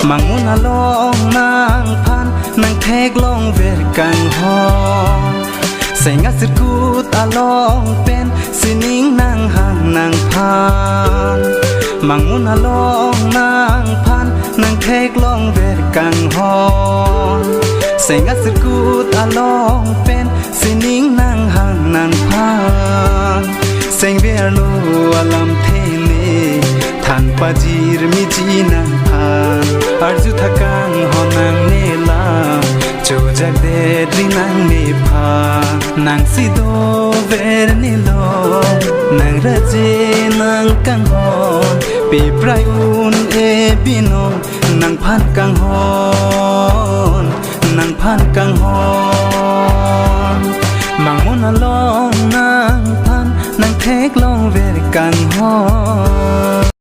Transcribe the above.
มังมุนลองนางพันนางเทกลองเวรกังหอใส่งัดสิกูตาลองเป็นสินิ่งนางห่างนางพันมังมุนลองนางพันนางเทกลองเวรกังหอใส่งัดสิกูตาลองเป็นสินิ่งนางห่างนางพันเสียงเวรลัวลำเทนีทันปะจีรมีจีนางพันอาร์จุทกังหอนางเนลาจูจักเดดรินางเนพานางสิโดเวรนิโลนางระเจนางกังหอนปีปลายอุนเอบินงนางพันกังหอนนางพันกังหอนมังมุนลองนางพันนางเทกลองเวรกังหอน